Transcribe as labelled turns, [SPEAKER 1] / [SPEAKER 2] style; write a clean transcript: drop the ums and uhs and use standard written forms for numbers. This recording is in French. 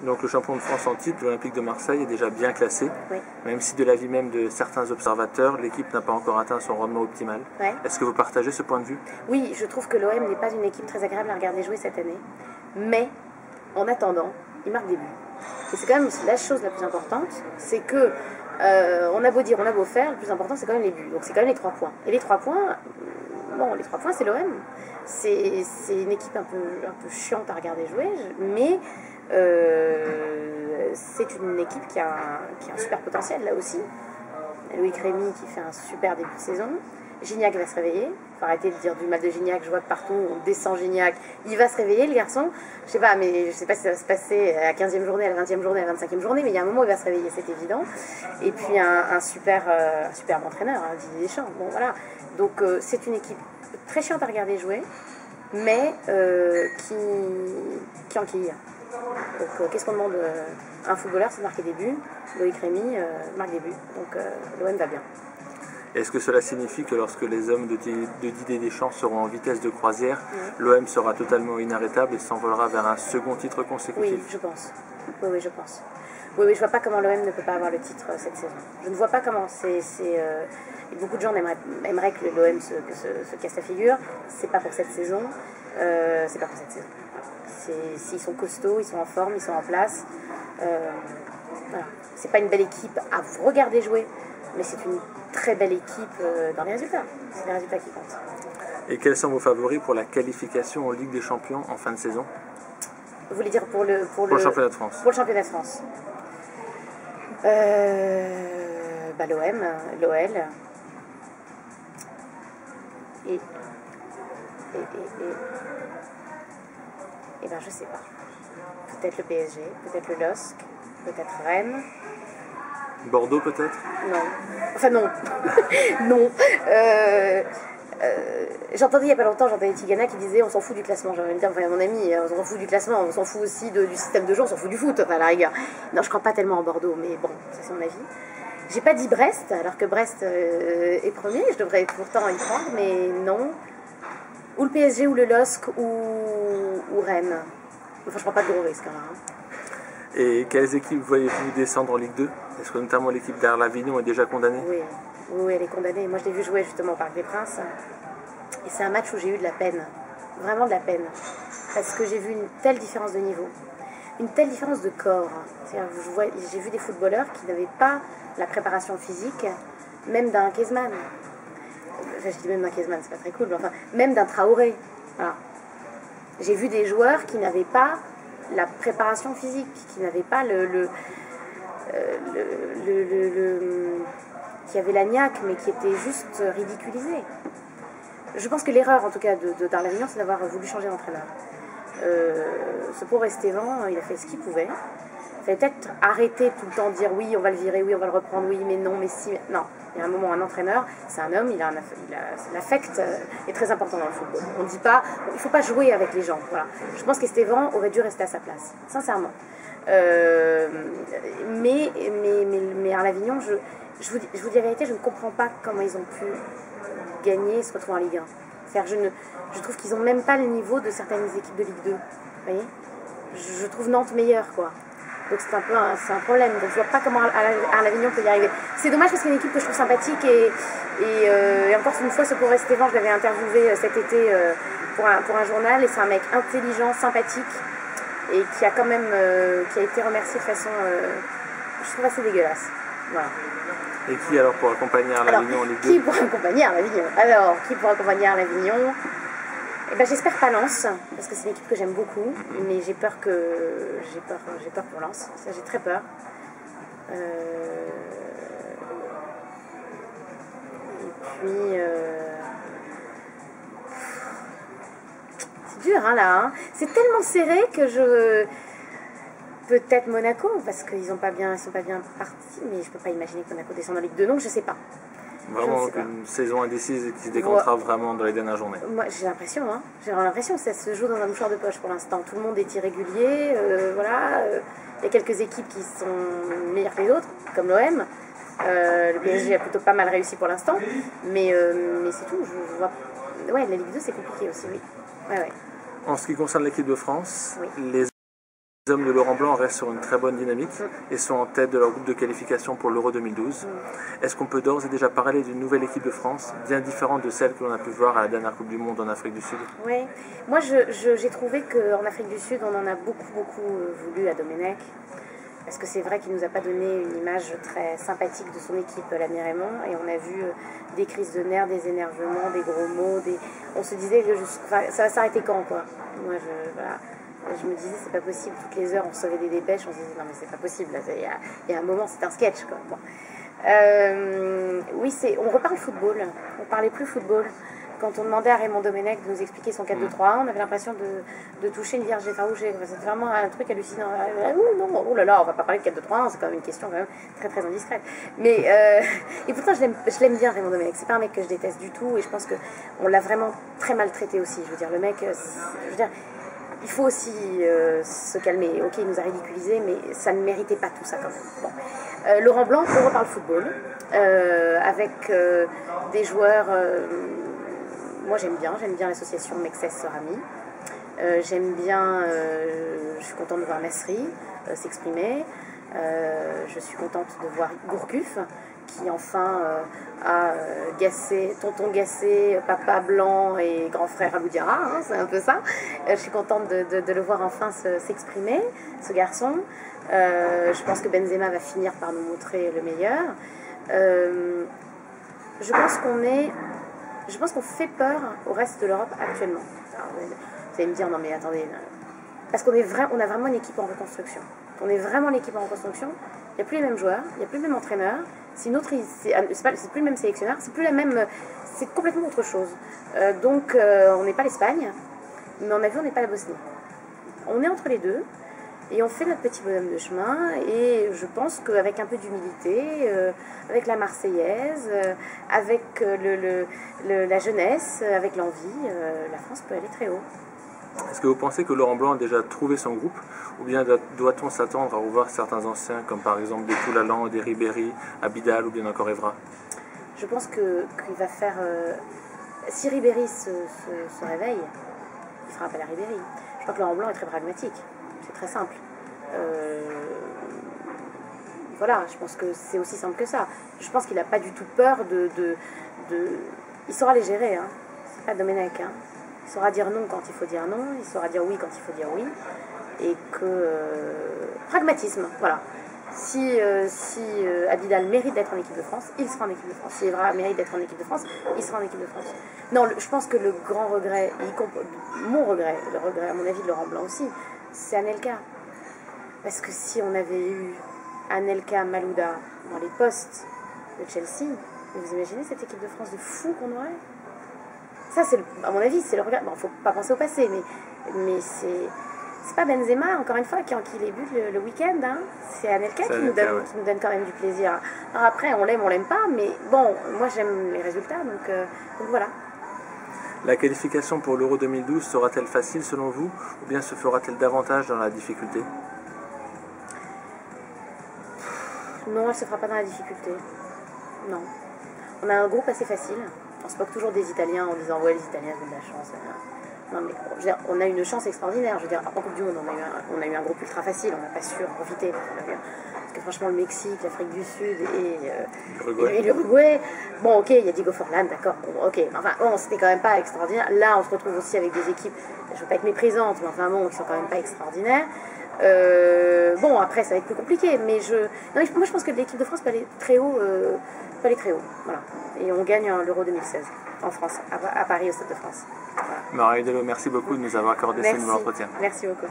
[SPEAKER 1] Donc le champion de France en titre, l'Olympique de Marseille, est déjà bien classé,
[SPEAKER 2] Oui.
[SPEAKER 1] même si de l'avis même de certains observateurs, l'équipe n'a pas encore atteint son rendement optimal.
[SPEAKER 2] Ouais.
[SPEAKER 1] Est-ce que vous partagez ce point de vue?
[SPEAKER 2] Oui, je trouve que l'OM n'est pas une équipe très agréable à regarder jouer cette année. Mais, en attendant, il marque des buts. Et c'est quand même la chose la plus importante, c'est que on a beau dire, on a beau faire, le plus important c'est quand même les buts. Donc c'est quand même les 3 points. Et les 3 points, bon, les 3 points c'est l'OM. C'est une équipe un peu chiante à regarder jouer, mais c'est une équipe qui a un super potentiel là aussi. Loïc Rémy qui fait un super début de saison. Gignac va se réveiller. Il faut arrêter de dire du mal de Gignac. Je vois que partout on descend Gignac. Il va se réveiller, le garçon. Je sais pas, mais je sais pas si ça va se passer à la 15e journée, à la 20e journée, à la 25e journée, mais il y a un moment où il va se réveiller, c'est évident. Et puis un super entraîneur, hein, Didier Deschamps. Bon, voilà. Donc c'est une équipe très chiante à regarder jouer, mais qui enquille. Donc qu'est-ce qu'on demande à un footballeur? C'est de marquer des buts. Loïc Rémy marque des buts. Donc l'OM va bien.
[SPEAKER 1] Est-ce que cela signifie que lorsque les hommes de Didier Deschamps seront en vitesse de croisière, l'OM sera totalement inarrêtable et s'envolera vers un second titre consécutif?
[SPEAKER 2] Oui, je pense. Oui, je pense. Oui, je vois pas comment l'OM ne peut pas avoir le titre cette saison. Je ne vois pas comment. Beaucoup de gens aimeraient que l'OM se casse la figure. C'est pas pour cette saison. C'est pas pour cette saison. S'ils sont costauds, ils sont en forme, ils sont en place. Voilà. C'est pas une belle équipe à vous regarder jouer, mais c'est une très belle équipe dans les résultats. C'est les résultats qui comptent.
[SPEAKER 1] Et quels sont vos favoris pour la qualification en Ligue des Champions en fin de saison?
[SPEAKER 2] Vous voulez dire pour le
[SPEAKER 1] championnat de France?
[SPEAKER 2] Pour le championnat de France. L'OM, l'OL. Et ben je sais pas. Peut-être le PSG, peut-être le LOSC, peut-être Rennes.
[SPEAKER 1] Bordeaux peut-être?
[SPEAKER 2] Non. Enfin non. Non. J'entendais il n'y a pas longtemps, j'entendais Tigana qui disait on s'en fout du classement. J'aurais envie de dire, enfin, mon ami, on s'en fout du classement, on s'en fout aussi du système de jeu, on s'en fout du foot, enfin, à la rigueur. Non, je crois pas tellement en Bordeaux, mais bon, ça c'est mon avis. J'ai pas dit Brest, alors que Brest est premier, je devrais pourtant y croire, mais non. Ou le PSG, ou le LOSC, ou Rennes. Enfin, je prends pas de gros risques. Hein.
[SPEAKER 1] Et quelles équipes voyez-vous descendre en Ligue 2? Est-ce que notamment l'équipe d'Arles-Avignon est déjà condamnée?
[SPEAKER 2] Oui, elle est condamnée. Moi, je l'ai vu jouer justement au Parc des Princes. Et c'est un match où j'ai eu de la peine. Vraiment de la peine. Parce que j'ai vu une telle différence de niveau. Une telle différence de corps. J'ai vu des footballeurs qui n'avaient pas la préparation physique, même d'un Griezmann. Enfin, je dis même d'un Griezmann, c'est pas très cool, mais enfin, même d'un Traoré. Voilà. J'ai vu des joueurs qui n'avaient pas la préparation physique, qui n'avaient pas qui avaient la niaque, mais qui étaient juste ridiculisés. Je pense que l'erreur, en tout cas, d'Arles-Avignon, c'est d'avoir voulu changer d'entraîneur. Ce pauvre Esteban, il a fait ce qu'il pouvait. Il fallait peut-être arrêter tout le temps de dire oui, on va le virer, oui, on va le reprendre, oui, mais non, mais si. Non, il y a un moment, un entraîneur, c'est un homme, l'affect est très important dans le football. On ne dit pas, il ne faut pas jouer avec les gens. Voilà. Je pense qu'Esteban aurait dû rester à sa place, sincèrement. Mais Arles-Avignon, je vous dis la vérité, je ne comprends pas comment ils ont pu gagner et se retrouver en Ligue 1. Je trouve qu'ils n'ont même pas le niveau de certaines équipes de Ligue 2. Vous voyez, je trouve Nantes meilleure, quoi. Donc c'est un problème. Donc je vois pas comment Arles-Avignon peut y arriver. C'est dommage parce que c'est une équipe que je trouve sympathique et encore une fois, ce pauvre Esteban, je l'avais interviewé cet été pour un journal et c'est un mec intelligent, sympathique et qui a quand même qui a été remercié de façon je trouve assez dégueulasse. Voilà.
[SPEAKER 1] Et qui alors pour accompagner Arles-Avignon en Ligue 2?
[SPEAKER 2] Qui pour accompagner Arles-Avignon? Alors, qui pour accompagner Arles-Avignon? Eh ben, j'espère pas Lens, parce que c'est une équipe que j'aime beaucoup, mais j'ai peur pour Lens. Ça, j'ai très peur. Et puis c'est dur hein, là. Hein. C'est tellement serré que peut-être Monaco, parce qu'ils sont pas bien partis, mais je peux pas imaginer que Monaco descende en Ligue 2, donc je sais pas.
[SPEAKER 1] Vraiment une saison indécise qui se décomptera vraiment dans les dernières journées. Moi
[SPEAKER 2] j'ai l'impression, j'ai l'impression que ça se joue dans un mouchoir de poche pour l'instant. Tout le monde est irrégulier, voilà. Il y a quelques équipes qui sont meilleures que les autres, comme l'OM. Le PSG a plutôt pas mal réussi pour l'instant, mais c'est tout. Je vois... Ouais, la Ligue 2 c'est compliqué aussi, oui. Ouais.
[SPEAKER 1] En ce qui concerne l'équipe de France,
[SPEAKER 2] oui.
[SPEAKER 1] les Les hommes de Laurent Blanc restent sur une très bonne dynamique et sont en tête de leur groupe de qualification pour l'Euro 2012. Est-ce qu'on peut d'ores et déjà parler d'une nouvelle équipe de France, bien différente de celle que l'on a pu voir à la dernière Coupe du Monde en Afrique du Sud?
[SPEAKER 2] Oui, moi j'ai trouvé qu'en Afrique du Sud, on en a beaucoup voulu à Domenech. Parce que c'est vrai qu'il ne nous a pas donné une image très sympathique de son équipe, l'ami Raymond, et on a vu des crises de nerfs, des énervements, des gros mots, on se disait que ça va s'arrêter quand, quoi. Moi, voilà. Je me disais, c'est pas possible, toutes les heures on recevait des dépêches, on se disait, non mais c'est pas possible, il y a un moment, c'est un sketch, quoi. Bon. Oui, on reparle football, on parlait plus football. Quand on demandait à Raymond Domenech de nous expliquer son 4-2-3-1, on avait l'impression de toucher une vierge effarouchée. C'était vraiment un truc hallucinant. Non, oh là là, on va pas parler de 4-2-3-1, c'est quand même une question quand même très indiscrète. Mais, et pourtant, je l'aime bien, Raymond Domenech. C'est pas un mec que je déteste du tout, et je pense qu'on l'a vraiment très maltraité aussi. Je veux dire, le mec, je veux dire, il faut aussi se calmer. Ok, il nous a ridiculisés, mais ça ne méritait pas tout ça quand même. Bon. Laurent Blanc, on reparle football, avec des joueurs... moi j'aime bien l'association Mexès-Sorami. J'aime bien, je suis contente de voir Nasri s'exprimer. Je suis contente de voir Gourcuff, qui enfin a tonton Gassé, papa blanc et grand frère Abou Diarra, hein, c'est un peu ça. Je suis contente de le voir enfin s'exprimer, ce garçon. Je pense que Benzema va finir par nous montrer le meilleur. Je pense qu'on fait peur au reste de l'Europe actuellement. Alors, vous allez me dire, non mais attendez, parce qu'on a vraiment une équipe en reconstruction. On est vraiment l'équipe en reconstruction. Il n'y a plus les mêmes joueurs, il n'y a plus le même entraîneur. C'est plus le même sélectionneur, c'est plus la même, c'est complètement autre chose. Donc on n'est pas l'Espagne, mais on a vu, on n'est pas la Bosnie. On est entre les deux. Et on fait notre petit bonhomme de chemin, et je pense qu'avec un peu d'humilité, avec la Marseillaise, avec la jeunesse, avec l'envie, la France peut aller très haut.
[SPEAKER 1] Est-ce que vous pensez que Laurent Blanc a déjà trouvé son groupe, ou bien doit-on s'attendre à revoir certains anciens, comme par exemple des Toulalan, des Ribéry, Abidal ou bien encore Evra?
[SPEAKER 2] Je pense qu'il va faire... si Ribéry se réveille, il fera appel à Ribéry. Je crois que Laurent Blanc est très pragmatique. C'est très simple. Voilà, je pense que c'est aussi simple que ça. Je pense qu'il n'a pas du tout peur Il saura les gérer, hein. C'est pas Domenech, hein. Il saura dire non quand il faut dire non, il saura dire oui quand il faut dire oui. Et que... pragmatisme, voilà. Si Abidal mérite d'être en équipe de France, il sera en équipe de France. Si Evra mérite d'être en équipe de France, il sera en équipe de France. Non, je pense que le grand regret, mon regret, le regret à mon avis de Laurent Blanc aussi, c'est Anelka. Parce que si on avait eu Anelka, Malouda dans les postes de Chelsea, vous imaginez cette équipe de France de fou qu'on aurait? Ça, à mon avis, c'est le regret. Bon, faut pas penser au passé, mais c'est pas Benzema, encore une fois, qui les buts le week-end. Hein. C'est Anelka qui nous donne quand même du plaisir. Alors après, on l'aime pas, mais bon, moi j'aime les résultats, donc voilà.
[SPEAKER 1] La qualification pour l'Euro 2012 sera-t-elle facile selon vous, ou bien se fera-t-elle davantage dans la difficulté?
[SPEAKER 2] Non, elle ne se fera pas dans la difficulté. Non. On a un groupe assez facile. On se moque toujours des Italiens en disant ouais, les Italiens ont de la chance. Non, mais je veux dire, on a une chance extraordinaire. Je veux dire, en Coupe du Monde, on a eu un groupe ultra facile. On n'a pas su en profiter. Parce que franchement, le Mexique, l'Afrique du Sud et l'Uruguay. Bon, ok, il y a Diego Forlán, d'accord. Bon, ok, mais enfin, bon, c'était quand même pas extraordinaire. Là, on se retrouve aussi avec des équipes, je ne veux pas être méprisante, mais enfin bon, qui sont quand même pas extraordinaires. Bon, après, ça va être plus compliqué, mais moi je pense que l'équipe de France peut aller très haut, voilà. Et on gagne l'Euro 2016 en France, à Paris, au Stade de France. Voilà.
[SPEAKER 1] Marie Dello, merci beaucoup de nous avoir accordé ce nouveau entretien.
[SPEAKER 2] Merci beaucoup.